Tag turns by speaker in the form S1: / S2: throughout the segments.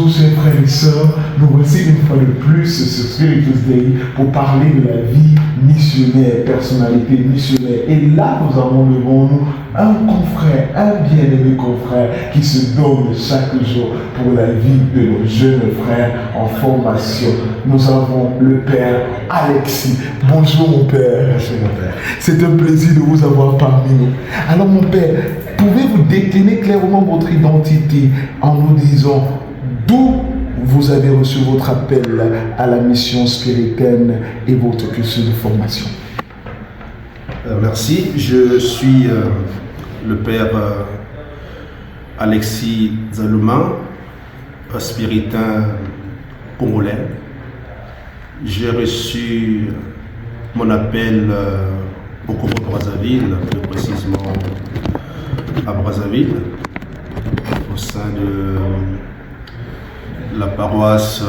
S1: Bonjour chers frères et sœurs, nous voici une fois de plus sur Spirit Tuesday pour parler de la vie missionnaire, personnalité missionnaire. Et là, nous avons devant nous un confrère, un bien-aimé confrère qui se donne chaque jour pour la vie de nos jeunes frères en formation. Nous avons le Père Alexis. Bonjour mon Père.
S2: Bonjour mon Père.
S1: C'est un plaisir de vous avoir parmi nous. Alors mon Père, pouvez-vous décliner clairement votre identité en nous disant d'où vous avez reçu votre appel à la mission spirituelle et votre cursus de formation?
S2: Merci, je suis le Père Alexis Zalouma, un spiritain congolais. J'ai reçu mon appel au Congo-Brazzaville, plus précisément à Brazzaville, au sein de la paroisse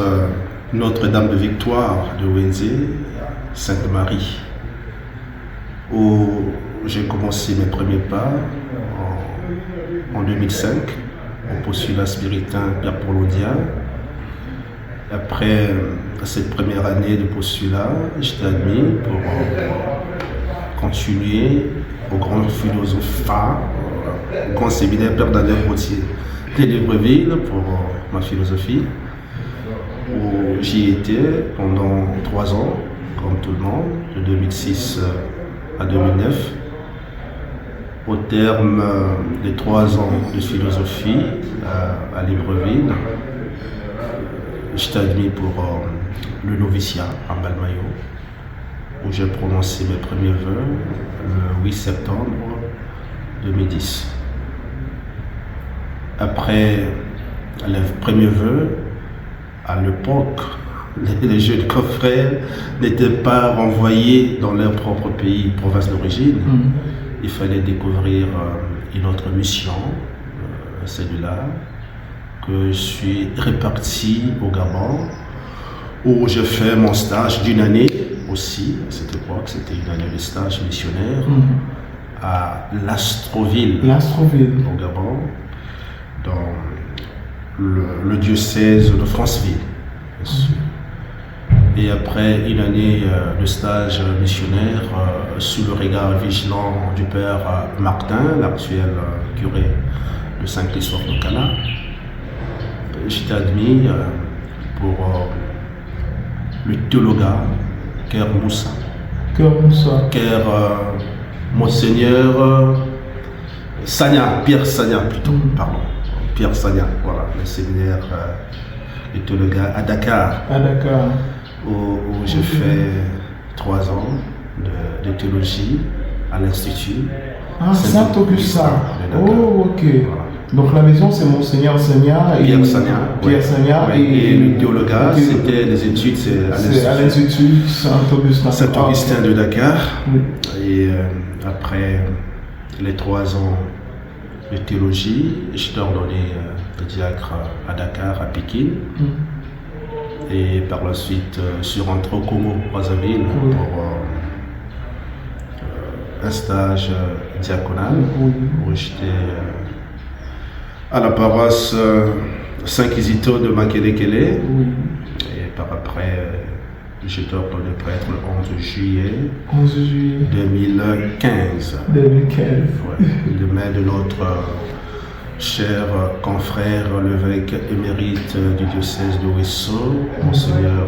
S2: Notre-Dame de Victoire de Wenze, Sainte-Marie, où j'ai commencé mes premiers pas en 2005 au postulat spiritain Pierre Paulondia. Après cette première année de postulat, j'étais admis pour continuer au grand philosophe, au grand séminaire Père Daniel Gauthier de Libreville pour ma philosophie, où j'y étais pendant 3 ans, comme tout le monde, de 2006 à 2009. Au terme des 3 ans de philosophie à Libreville, j'étais admis pour le noviciat à Balmayo, où j'ai prononcé mes premiers vœux le 8 septembre 2010. Après les premiers vœux, à l'époque, les jeunes confrères n'étaient pas renvoyés dans leur propre pays, province d'origine. Il fallait découvrir une autre mission, celle-là, que je suis réparti au Gabon, où j'ai fait mon stage d'une année aussi. À cette époque, c'était une année de stage missionnaire à Lastroville, au Gabon, dans le diocèse de Franceville. Et après une année de stage missionnaire sous le regard vigilant du Père Martin, l'actuel curé de Saint-Christophe de Cana, j'étais admis pour le théologat Ker Moussa. Ker Monseigneur Sagna, Pierre Sagna plutôt, pardon. Pierre Sagna, voilà, le séminaire de théologat à Dakar. Où j'ai fait 3 ans de théologie à l'Institut.
S1: Ah, Saint-Augustin. Oh, ok. Voilà. Donc la maison, c'est Monseigneur Sagna et
S2: Pierre Sagna.
S1: Pierre Sagna.
S2: Ouais. Et le théologat, c'était les études, c'est
S1: à l'Institut Saint-Augustin.
S2: Saint-Augustin de Dakar. Et après les 3 ans de théologie, j'étais ordonné diacre à Dakar, à Pékin. Et par la suite, je suis rentré au Congo-Brazzaville pour un stage diaconal, où j'étais à la paroisse Saint-Kizito de Makelekele. Et par après, j'étais ordonné prêtre le 11 juillet 2015. Le maire de notre cher confrère, l'évêque émérite du diocèse de Ouesso, Monseigneur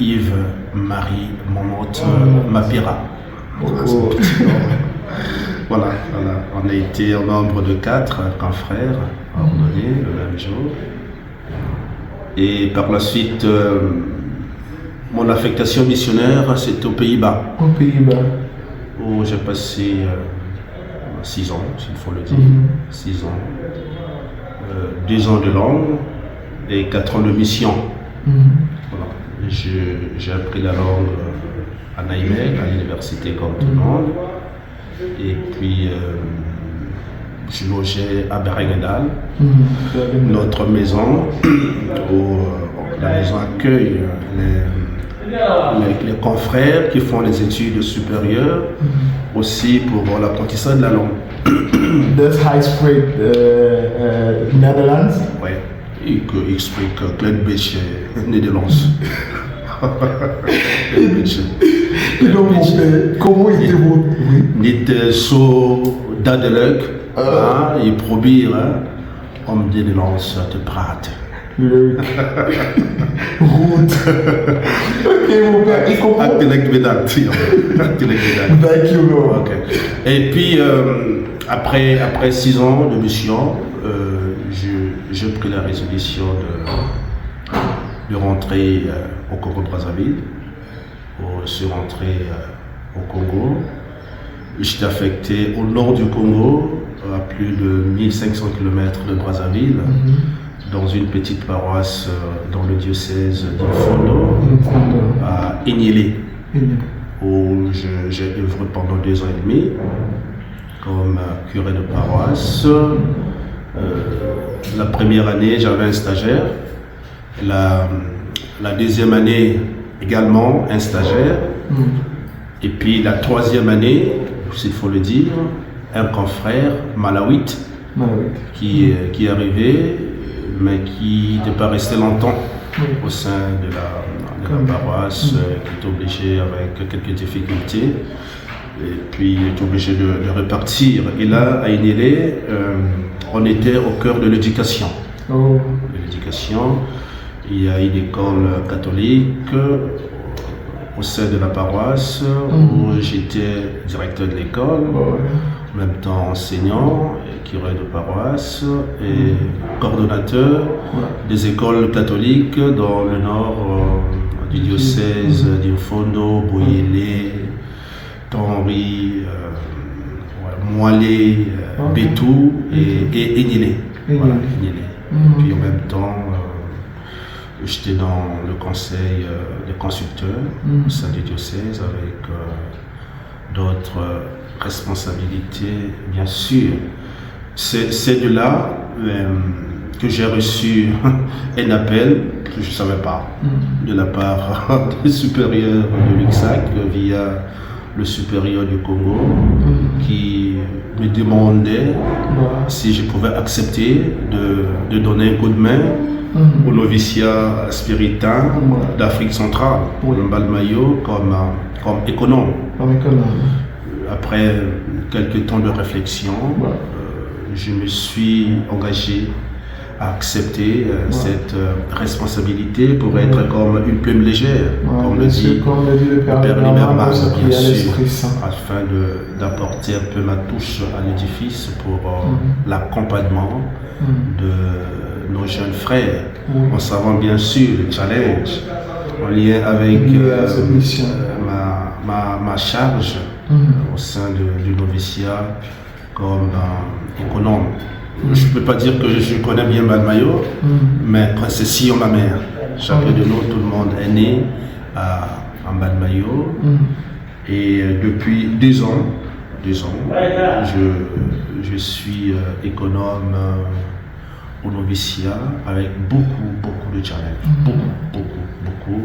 S2: Yves-Marie Momote Mapira. Voilà, on a été au nombre de 4 confrères ordonnés le même jour. Et par la suite, mon affectation missionnaire, c'était aux Pays-Bas. Où j'ai passé 6 ans, s'il faut le dire, 6 ans, 2 ans de langue et 4 ans de mission. Voilà. J'ai appris la langue à Naïmeg, à l'université comme tout le monde, et puis je logeais à Berengendal, notre maison, où la maison accueille les confrères qui font les études supérieures, aussi pour l'apprentissage de la langue.
S1: Das heißt Netherlands?
S2: Oui, Ik spreek een klein beetje Nederlands. Een beetje.
S1: Et donc, mon père, comment était votre... Oui.
S2: Niet zo duidelijk. Je probeert om Nederlands te praten.
S1: Leuk. Goed. Oké, mon père. Et comment...
S2: Hartelijk bedankt. Hartelijk bedankt.
S1: Dankjewel.
S2: Ok. Et puis, après 6 ans de mission, j'ai pris la résolution de rentrer au Congo-Brazzaville. Je suis rentré au Congo. J'étais affecté au nord du Congo, à plus de 1500 km de Brazzaville, dans une petite paroisse dans le diocèse d'Infondo, à Enyélé, où j'ai œuvré pendant 2 ans et demi comme curé de paroisse. La première année, j'avais un stagiaire. La deuxième année, également un stagiaire. Et puis la 3e année, s'il faut le dire, un confrère malawite qui est arrivé, mais qui n'est pas resté longtemps au sein de la paroisse, qui est obligé avec quelques difficultés. Et puis il est obligé de repartir. Et là, à Enyélé, on était au cœur de l'éducation. L'éducation, il y a une école catholique au sein de la paroisse où j'étais directeur de l'école, en même temps enseignant, curé de paroisse et coordonnateur des écoles catholiques dans le nord du diocèse d'Infondo, Boyélé, Tanri, Moalé, Bétou et Enyélé. Voilà, Enyélé. Puis en même temps, j'étais dans le conseil des consulteurs au sein du diocèse avec d'autres responsabilités, bien sûr. C'est de là que j'ai reçu un appel que je ne savais pas de la part des supérieurs de l'UXAC via le supérieur du Congo qui me demandait si je pouvais accepter de donner un coup de main au noviciat spiritain d'Afrique centrale, Mbalmayo, comme économe. Après quelques temps de réflexion, je me suis engagé à accepter cette responsabilité pour être comme une plume légère, comme le dit le Père Liberman, bien sûr, afin d'apporter un peu ma touche à l'édifice pour l'accompagnement de nos jeunes frères, en savant bien sûr le challenge en lien avec ma charge au sein du noviciat comme économe. Je ne peux pas dire que je connais bien Mbalmayo, mais c'est Sion ma mère. Chacun de nous, tout le monde est né à Mbalmayo. Et depuis 2 ans, je suis économe au noviciat avec beaucoup de challenges. Beaucoup.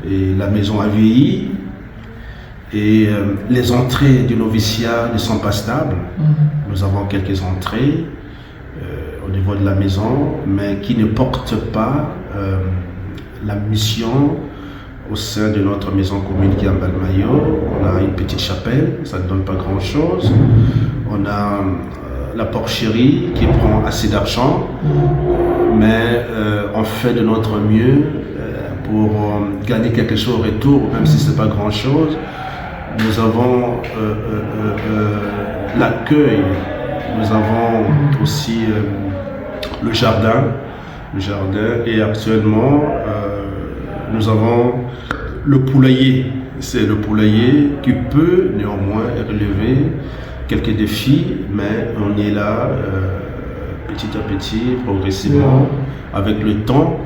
S2: Et la maison a vieilli. Et les entrées du noviciat ne sont pas stables. Nous avons quelques entrées au niveau de la maison, mais qui ne portent pas la mission au sein de notre maison commune qui est à Mbalmayo. On a une petite chapelle, ça ne donne pas grand-chose. On a la porcherie qui prend assez d'argent, mais on fait de notre mieux pour gagner quelque chose au retour, même si ce n'est pas grand-chose. Nous avons l'accueil, nous avons aussi le jardin et actuellement nous avons le poulailler. C'est le poulailler qui peut néanmoins relever quelques défis, mais on est là petit à petit, progressivement, avec le temps.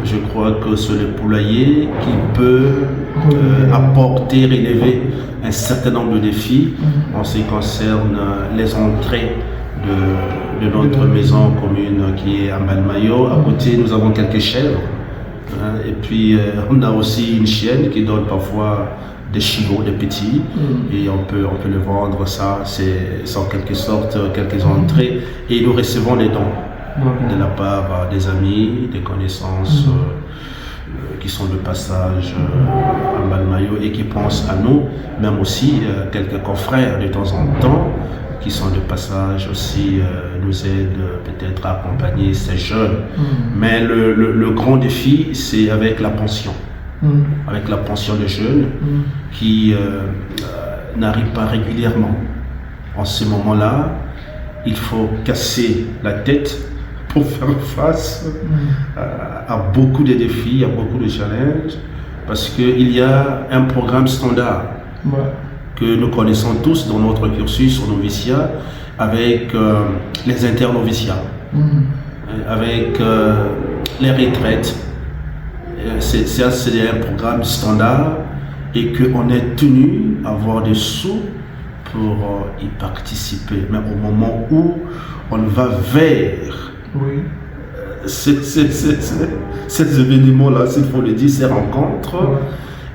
S2: Je crois que c'est le poulailler qui peut apporter, relever un certain nombre de défis en ce qui concerne les entrées de notre maison commune qui est à Mbalmayo. À côté, nous avons quelques chèvres. Et puis, on a aussi une chienne qui donne parfois des chiots, des petits, et on peut le vendre. Ça, c'est en quelque sorte quelques entrées. Et nous recevons les dons. de la part des amis, des connaissances qui sont de passage en Balmayo et qui pensent à nous, même aussi quelques confrères de temps en temps qui sont de passage aussi nous aident peut-être à accompagner ces jeunes. Mais le grand défi, c'est avec la pension. Avec la pension des jeunes qui n'arrivent pas régulièrement. En ce moment-là, il faut casser la tête pour faire face à beaucoup de défis, à beaucoup de challenges, parce qu'il y a un programme standard que nous connaissons tous dans notre cursus au noviciat, avec les internoviciats, avec les retraites. C'est un programme standard et qu'on est tenu à avoir des sous pour y participer. Mais au moment où on va vers ces événements-là, s'il faut le dire, ces rencontres,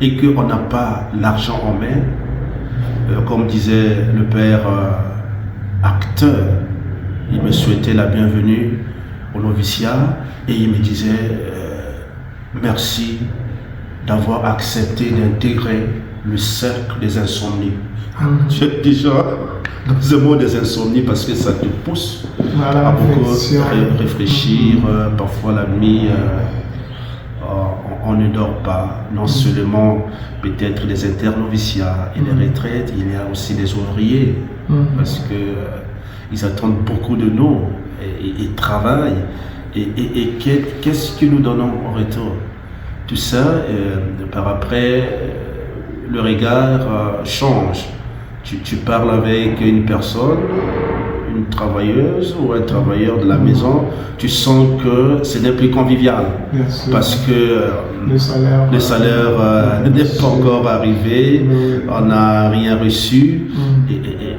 S2: et qu'on n'a pas l'argent en main, comme disait le père acteur, il me souhaitait la bienvenue au noviciat et il me disait merci d'avoir accepté d'intégrer le cercle des insomnies. J'ai déjà dans le mot des insomnies parce que ça te pousse à beaucoup réfléchir. Parfois la nuit, on ne dort pas. Non seulement peut-être les internoviciats et les retraites, il y a aussi les ouvriers parce que ils attendent beaucoup de nous et travaillent. Et qu'est-ce que nous donnons en retour? Tout ça, par après, le regard change. Tu parles avec une personne, une travailleuse ou un travailleur de la maison, tu sens que ce n'est plus convivial parce que le salaire n'est pas encore arrivé, on n'a rien reçu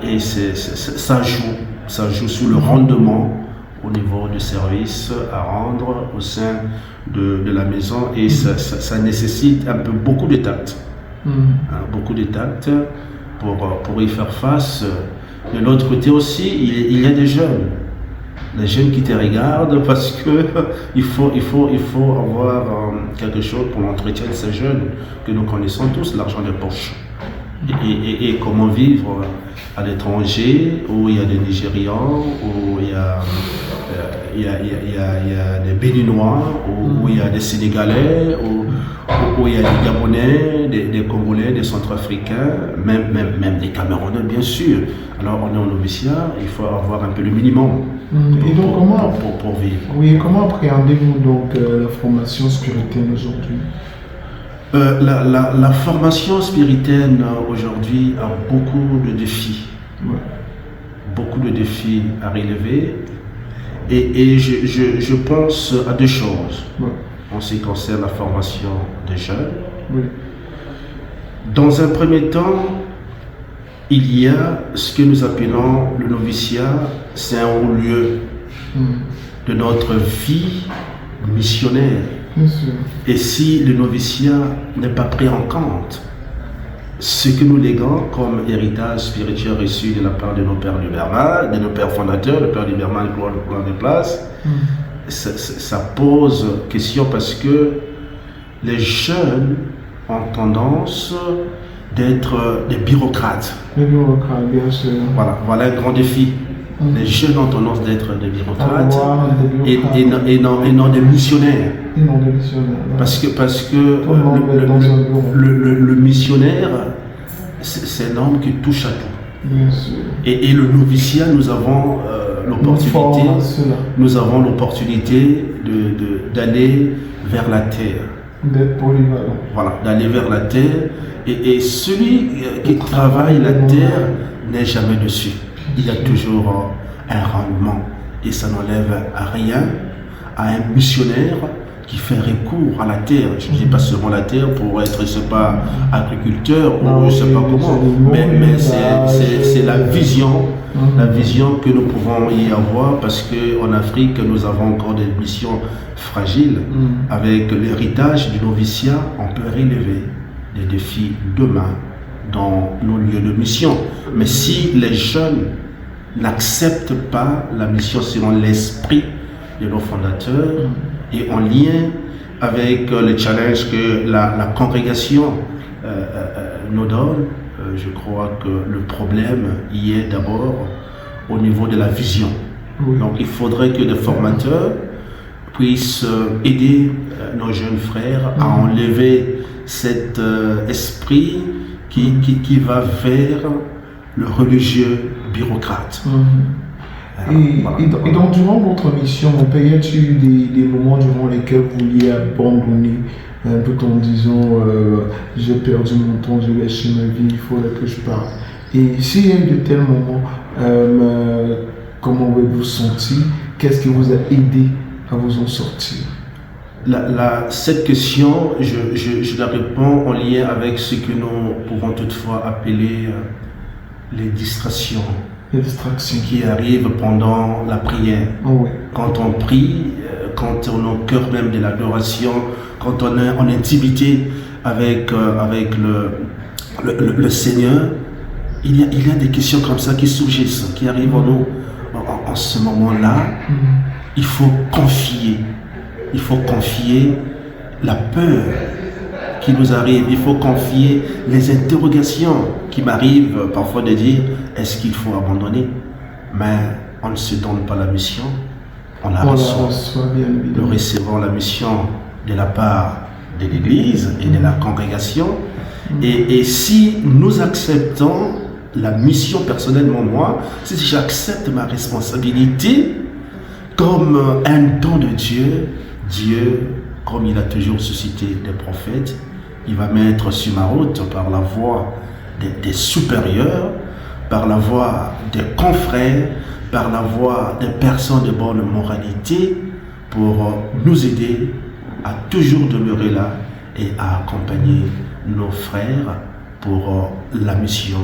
S2: et ça joue sur le rendement au niveau du service à rendre au sein de la maison et ça nécessite un peu beaucoup de tact, beaucoup de tact pour y faire face. De l'autre côté aussi, il y a des jeunes qui te regardent parce que il faut avoir quelque chose pour l'entretien de ces jeunes que nous connaissons tous, l'argent de poche. Et comment vivre à l'étranger où il y a des Nigérians, où il y a des Béninois, où il y a des Sénégalais, où il y a des Gabonais, des Congolais, des Centrafricains, même des Camerounais bien sûr. Alors on est au noviciat, il faut avoir un peu le minimum pour vivre.
S1: Oui, comment appréhendez-vous donc la formation spirituelle aujourd'hui?
S2: La formation spirituelle aujourd'hui a beaucoup de défis. Beaucoup de défis à relever. Et je pense à deux choses en ce qui concerne la formation des jeunes. Dans un premier temps, il y a ce que nous appelons le noviciat, c'est un haut lieu de notre vie missionnaire. Et si le noviciat n'est pas pris en compte, ce que nous léguons comme héritage spirituel reçu de la part de nos pères libéraux, de nos pères fondateurs, le père libéral gloire des places, ça pose question parce que les jeunes ont tendance d'être des bureaucrates.
S1: Les bureaucrates, bien sûr.
S2: Voilà un grand défi. Les jeunes ont tendance d'être des bureaucrates et non des missionnaires. Parce que le missionnaire, c'est un homme qui touche à tout. Et le noviciat, nous avons l'opportunité d'aller vers la terre.
S1: D'être polyvalent.
S2: Voilà, d'aller vers la terre. Et celui qui travaille la terre n'est jamais dessus. Il y a toujours un rendement. Et ça n'enlève à rien à un missionnaire qui fait recours à la terre. Je ne dis pas seulement la terre pour être, je sais pas, agriculteur ou je ne sais pas comment, mais c'est la vision que nous pouvons y avoir parce qu'en Afrique, nous avons encore des missions fragiles. Avec l'héritage du noviciat, on peut relever des défis demain dans nos lieux de mission. Mais si les jeunes n'acceptent pas la mission selon l'esprit de nos fondateurs et en lien avec les challenges que la congrégation nous donne. Je crois que le problème y est d'abord au niveau de la vision.
S1: Oui.
S2: Donc il faudrait que les formateurs puissent aider nos jeunes frères à enlever cet esprit qui va vers le religieux bureaucrate.
S1: Et donc, durant votre mission, mon père, y a-t-il des moments durant lesquels vous vouliez abandonner un peu en disant j'ai perdu mon temps, j'ai gâché ma vie, il faudrait que je parte. Et s'il y a eu de tels moments, comment avez-vous senti? Qu'est-ce qui vous a aidé à vous en sortir?
S2: Cette question, je la réponds en lien avec ce que nous pouvons toutefois appeler les distractions.
S1: Les distractions
S2: qui arrivent pendant la prière.
S1: Oh oui.
S2: Quand on prie, quand on est au cœur même de l'adoration, quand on est en intimité avec le Seigneur, il y a des questions comme ça qui surgissent, qui arrivent en nous en ce moment-là. Il faut confier la peur qui nous arrive, il faut confier les interrogations qui m'arrivent parfois de dire est-ce qu'il faut abandonner? Mais on ne se donne pas la mission, on la reçoit. Nous recevons la mission de la part de l'Église et de la congrégation. Et si nous acceptons la mission personnellement, moi, si j'accepte ma responsabilité comme un don de Dieu, comme il a toujours suscité des prophètes, il va mettre sur ma route par la voie des supérieurs, par la voie des confrères, par la voie des personnes de bonne moralité pour nous aider à toujours demeurer là et à accompagner nos frères pour la mission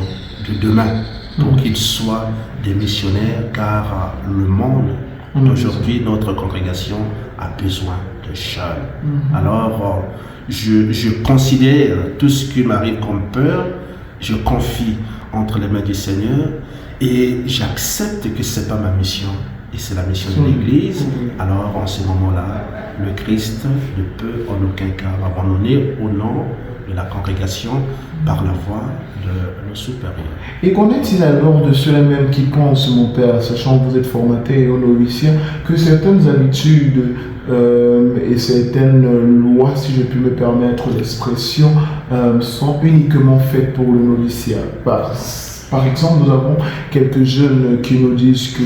S2: de demain, pour qu'ils soient des missionnaires, car le monde d'aujourd'hui, notre congrégation a besoin de jeunes. Alors, je considère tout ce qui m'arrive comme peur, je confie entre les mains du Seigneur et j'accepte que ce n'est pas ma mission et c'est la mission de l'Église. Alors, en ce moment-là, le Christ ne peut en aucun cas m'abandonner au nom de la congrégation par la voie de nos supérieurs.
S1: Et qu'en est-il alors de ceux-là même qui pensent, mon père, sachant que vous êtes formaté au noviciat, que certaines habitudes et certaines lois, si je puis me permettre l'expression, sont uniquement faites pour le noviciat? Par exemple, nous avons quelques jeunes qui nous disent que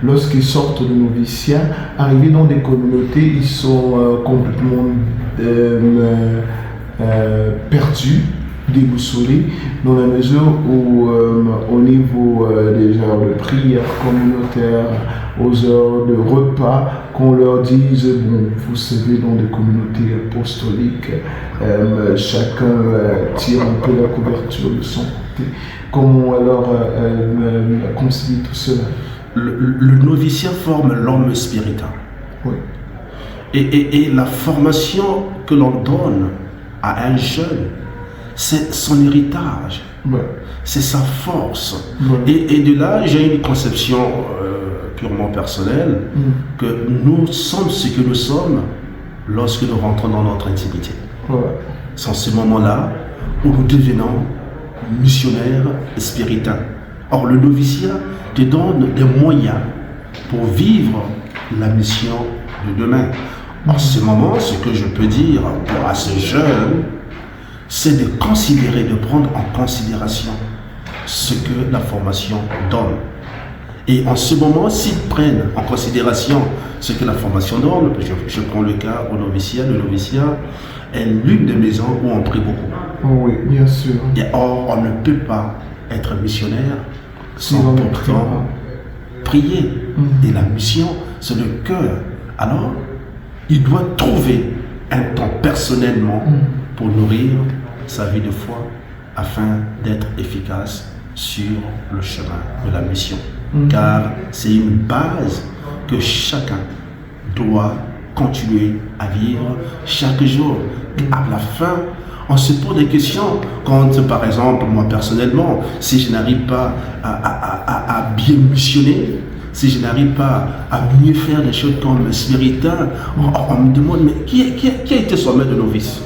S1: lorsqu'ils sortent du noviciat, arrivés dans des communautés, ils sont complètement perdus, déboussolés, dans la mesure où au niveau des heures de prière communautaire, aux heures de repas, qu'on leur dise, bon, vous savez, dans des communautés apostoliques, chacun tire un peu la couverture de son côté. Comment alors concilier tout cela?
S2: Le noviciat forme l'homme spirituel.
S1: Oui.
S2: Et la formation que l'on donne à un jeune, c'est son héritage, c'est sa force. Et de là, j'ai une conception purement personnelle que nous sommes ce que nous sommes lorsque nous rentrons dans notre intimité. C'est en ce moment-là où nous devenons missionnaires spirituels. Or, le noviciat te donne des moyens pour vivre la mission de demain. En ce moment, ce que je peux dire à ces jeunes, c'est de considérer, de prendre en considération ce que la formation donne. Et en ce moment, s'ils prennent en considération ce que la formation donne, je prends le cas au noviciat, le noviciat est l'une des maisons où on prie beaucoup.
S1: Oh oui, bien sûr.
S2: Et or, on ne peut pas être missionnaire sans pourtant prier. Et la mission, c'est le cœur. Alors, il doit trouver un temps personnellement pour nourrir sa vie de foi afin d'être efficace sur le chemin de la mission. Car c'est une base que chacun doit continuer à vivre chaque jour. À la fin, on se pose des questions quand, par exemple, moi personnellement, si je n'arrive pas à bien missionner, si je n'arrive pas à mieux faire des choses comme spiritain, on me demande, mais qui a été son maître de novice?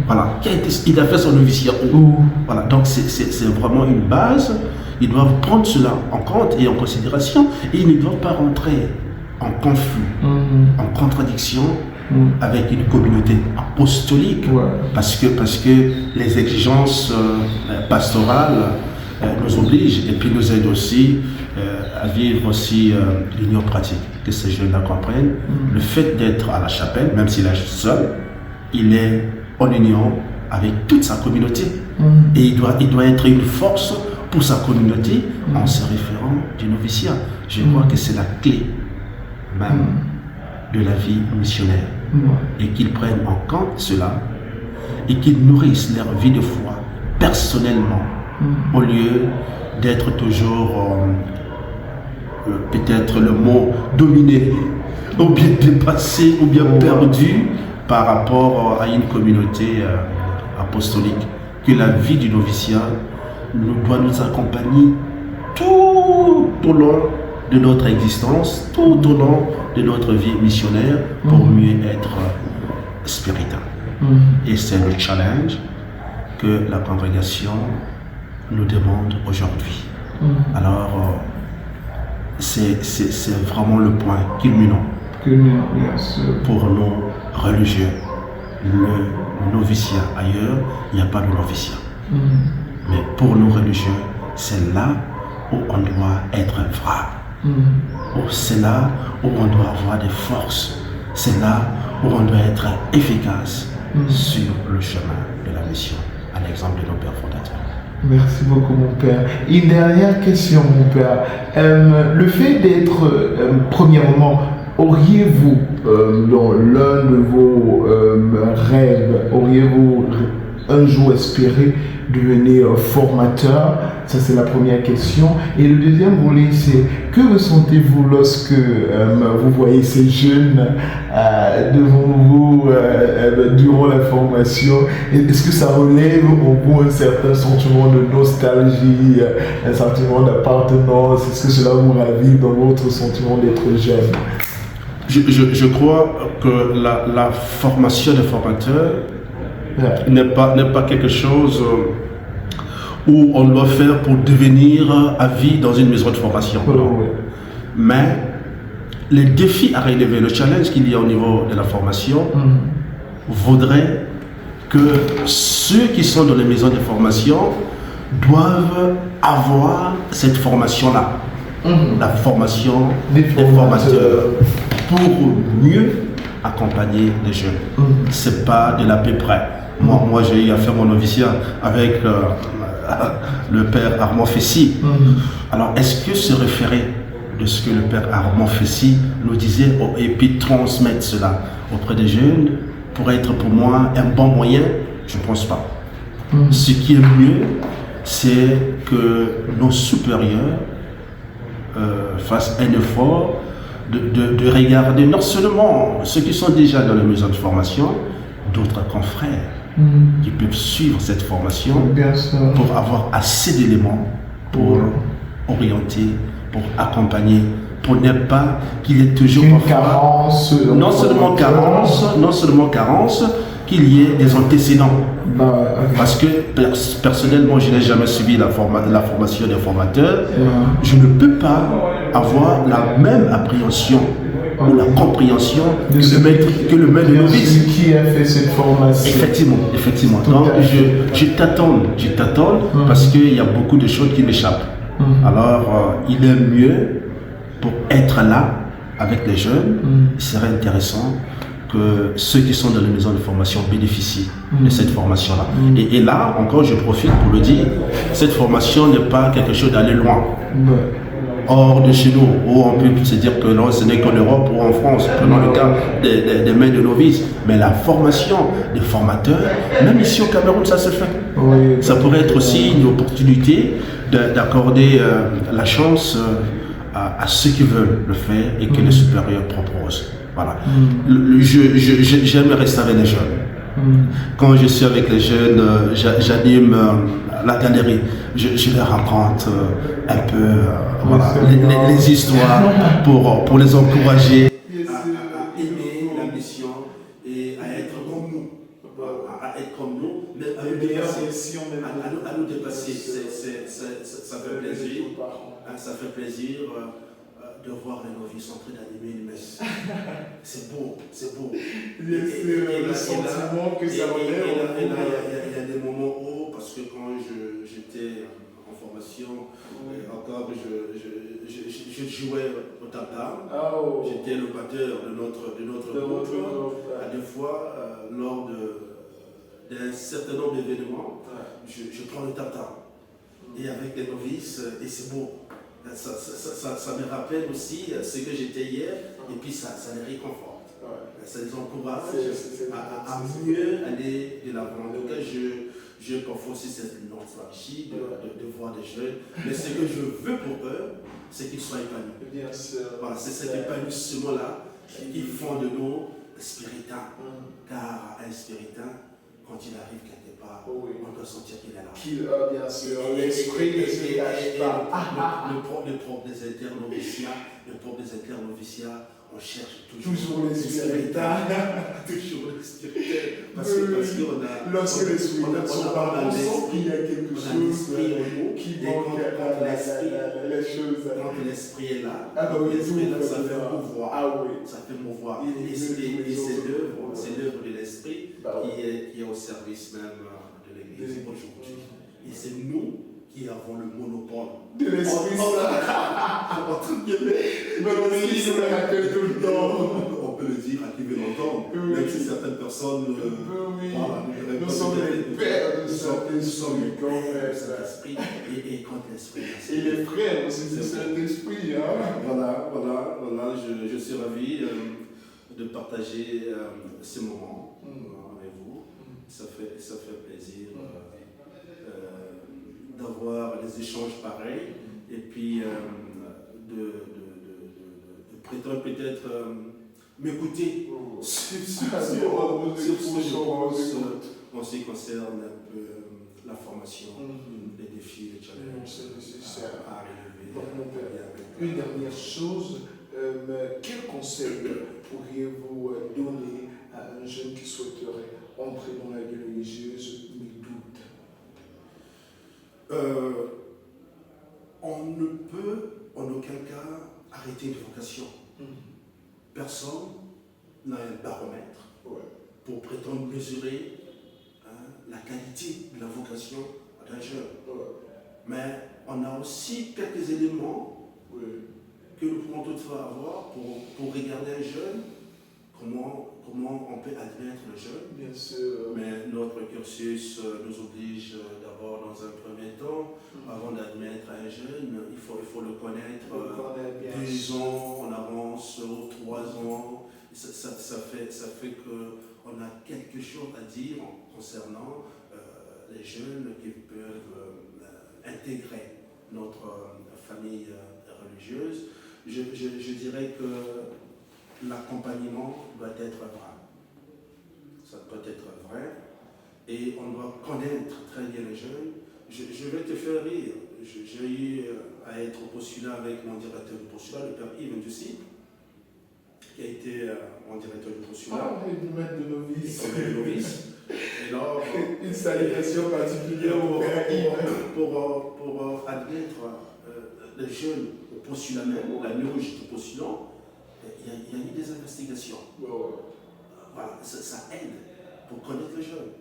S2: Voilà, il a fait son noviciat où? Voilà, donc c'est vraiment une base. Ils doivent prendre cela en compte et en considération, et ils ne doivent pas rentrer en conflit, en contradiction avec une communauté apostolique, parce que les exigences pastorales nous obligent et puis nous aident aussi à vivre aussi l'union pratique, que ces jeunes-là comprennent. Le fait d'être à la chapelle, même s'il est seul, il est en union avec toute sa communauté, et il doit être une force pour sa communauté en se référant du noviciat. Je crois que c'est la clé même de la vie missionnaire, et qu'ils prennent en compte cela et qu'ils nourrissent leur vie de foi personnellement, au lieu d'être toujours peut-être le mot dominé ou bien dépassé ou bien perdu par rapport à une communauté apostolique. Que la vie du noviciat doit nous accompagner tout au long de notre existence, tout au long de notre vie missionnaire, pour mieux être spirituel. Et c'est le challenge que la congrégation nous demande aujourd'hui. Alors, c'est vraiment le point culminant pour nos religieux. Le noviciat, ailleurs, il n'y a pas de noviciat. Mais pour nos religieux, c'est là où on doit être vrai. C'est là où on doit avoir des forces. C'est là où on doit être efficace sur le chemin de la mission, à l'exemple de nos pères fondateurs.
S1: Merci beaucoup, mon père. Une dernière question, mon père. Le fait d'être, premièrement, auriez-vous, dans l'un de vos rêves, auriez-vous un jour espéré devenir formateur? Ça, c'est la première question. Et le deuxième volet, c'est que ressentez-vous lorsque vous voyez ces jeunes devant vous durant la formation? Est-ce que ça relève en vous un certain sentiment de nostalgie, un sentiment d'appartenance? Est-ce que cela vous ravive dans votre sentiment d'être jeune?
S2: Je crois que la formation des formateurs n'est pas quelque chose où on doit faire pour devenir à vie dans une maison de formation. Mais les défis à relever, le challenge qu'il y a au niveau de la formation, vaudrait que ceux qui sont dans les maisons de formation doivent avoir cette formation-là, la formation des formateurs, pour mieux accompagner les jeunes. C'est pas de la peu près. Moi j'ai eu à faire mon noviciat avec le père Armand Fessy. Alors, est-ce que se référer de ce que le père Armand Fessy nous disait et puis transmettre cela auprès des jeunes pourrait être pour moi un bon moyen? Je ne pense pas. Ce qui est mieux, c'est que nos supérieurs fassent un effort de regarder non seulement ceux qui sont déjà dans les maisons de formation, d'autres confrères qui peuvent suivre cette formation pour avoir assez d'éléments pour orienter, pour accompagner, pour ne pas qu'il y ait toujours
S1: une carence,
S2: non seulement carence, qu'il y ait des antécédents. Parce que personnellement, je n'ai jamais suivi la formation des formateurs. Je ne peux pas avoir la même appréhension ou la compréhension que le maître de novice.
S1: Qui a fait cette formation.
S2: Effectivement. Donc, je t'attends parce qu'il y a beaucoup de choses qui m'échappent. Alors, il est mieux pour être là avec les jeunes, il serait intéressant que ceux qui sont dans les maisons de formation bénéficient de cette formation-là. Et là, encore, je profite pour le dire, cette formation n'est pas quelque chose d'aller loin. Hors de chez nous, où on peut se dire que non, ce n'est qu'en Europe ou en France, prenons le cas des maîtres de novices, mais la formation des formateurs, même ici au Cameroun, ça se fait. Ça pourrait être aussi une opportunité d'accorder la chance à ceux qui veulent le faire et que les supérieurs proposent. Voilà. J'aime rester avec les jeunes. Quand je suis avec les jeunes, j'anime la galerie. Je leur raconte un peu voilà, les histoires pour les encourager à aimer la mission et à être comme nous. À être comme nous, mais à nous dépasser. À nous dépasser. Ça fait plaisir. Ça fait plaisir de voir les novices en train d'animer une messe. C'est beau, c'est beau.
S3: Le sentiment que ça relève.
S2: Il y a des moments hauts, parce que quand j'étais en formation, encore je jouais au tam-tam. J'étais le batteur de notre groupe. À deux fois, lors d'un certain nombre d'événements, je prends le tam-tam. Et avec les novices, et c'est beau. Ça me rappelle aussi ce que j'étais hier, et puis ça les réconforte. Ça les encourage à mieux aller de l'avant. En tout cas, j'ai parfois aussi cette nostalgie de voir des jeunes. Mais ce que je veux pour eux, c'est qu'ils soient épanouis.
S3: Bien sûr.
S2: Voilà, c'est cet épanouissement-là qui font de nous spiritains. Car un spiritain, quand il arrive quelque part, on doit sentir qu'il est là.
S3: Bien sûr, l'esprit ne se cache pas.
S2: Le propre des internoviciats, on cherche toujours
S3: les spiritains.
S2: Toujours les spiritains. Parce qu'on a.
S3: Lorsque les spiritains sont pas ensemble, il y a quelque chose qui manque les choses.
S2: Quand l'esprit est là, ça fait mouvoir. Ça fait mouvoir. Et c'est l'œuvre de l'esprit qui est au service même de l'Église aujourd'hui. Et c'est nous qui avons le monopole
S3: de l'esprit.
S2: Entre guillemets, on peut le dire à qui veut l'entendre, même si certaines personnes
S3: nous sommes les pères de Saint-Esprit.
S2: Et quand l'esprit
S3: et les frères aussi du Saint-Esprit.
S2: Voilà, je suis ravi de partager ce moment avec vous. Ça fait plaisir d'avoir des échanges pareils et puis de prétendre peut-être m'écouter sur ce que je pense en ce qui concerne un peu la formation, les défis, les challenges à relever.
S3: Une dernière chose, quel conseil pourriez-vous donner à un jeune qui souhaiterait entrer dans la vie religieuse mais doute?
S2: On ne peut en aucun cas arrêter une vocation. Personne n'a un baromètre pour prétendre mesurer la qualité de la vocation d'un jeune. Mais on a aussi quelques éléments que nous pouvons toutefois avoir pour regarder un jeune, comment on peut admettre le jeune.
S3: Bien sûr.
S2: Mais notre cursus nous oblige d'abord, dans un premier temps, avant d'admettre un jeune, il faut le connaître 2 ans en avance, 3 ans. Ça fait qu'on a quelque chose à dire concernant les jeunes qui peuvent intégrer notre famille religieuse. Je dirais que l'accompagnement doit être vrai. Ça doit être vrai. Et on doit connaître très bien les jeunes. Je vais te faire rire. J'ai eu à être au postulat avec mon directeur du postulat, le père Yves Ndussi, qui a été mon directeur du postulat.
S3: Le maître de novice.
S2: Et là,
S3: une salutation particulière au père Yves.
S2: Pour admettre les jeunes au postulat même, la loge du postulant, il y a eu des investigations. Voilà, ça aide pour connaître les jeunes.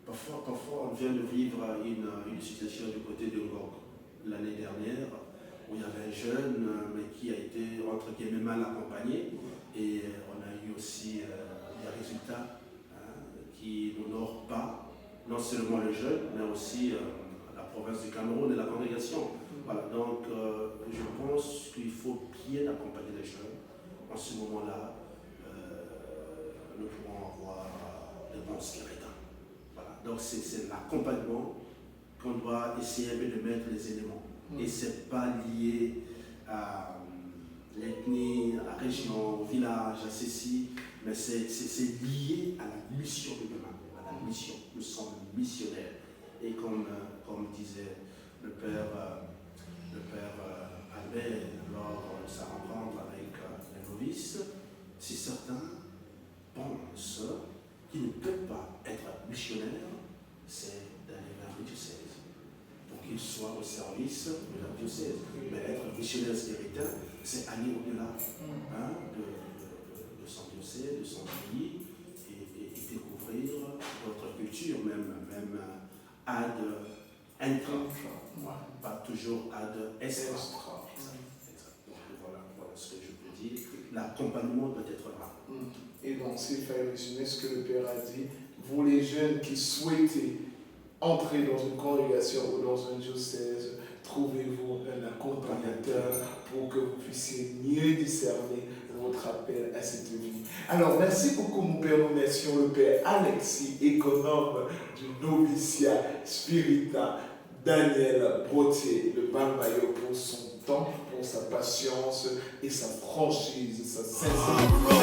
S2: Parfois, on vient de vivre une situation du côté de Ngok l'année dernière, où il y avait un jeune, mais qui a été, entre guillemets, mal accompagné. Et on a eu aussi des résultats qui n'honorent pas, non seulement les jeunes, mais aussi la province du Cameroun et la congrégation. Voilà, donc je pense qu'il faut bien accompagner les jeunes. En ce moment-là, nous pourrons avoir de bons spiritains. Voilà. Donc c'est l'accompagnement qu'on doit essayer de mettre les éléments. Et ce n'est pas lié à l'ethnie, à la région, au village, à ceci, mais c'est lié à la mission de demain, à la mission. Nous sommes missionnaires. Et comme disait le père Albert lors de sa rencontre avec les novices, si certains pensent qu'ils ne peuvent pas être missionnaires, c'est d'aller vers le diocèse, pour qu'ils soient au service de leur diocèse. Mais être missionnaire spirituel, c'est aller au-delà de son diocèse, de son pays, et découvrir votre culture, même ad intra, pas toujours ad extra. Donc voilà ce que je peux dire. L'accompagnement doit être là.
S3: Et donc, s'il fallait résumer ce que le Père a dit, vous les jeunes qui souhaitez entrer dans une congrégation ou dans un diocèse, trouvez-vous un accompagnateur pour que vous puissiez mieux discerner votre appel à cette vie. Alors, merci beaucoup, mon Père. Nous remercions le Père Alexis, économe du noviciat Spirita, Daniel Brottier de Balmayo, pour son temps, pour sa patience et sa franchise, sa sincérité.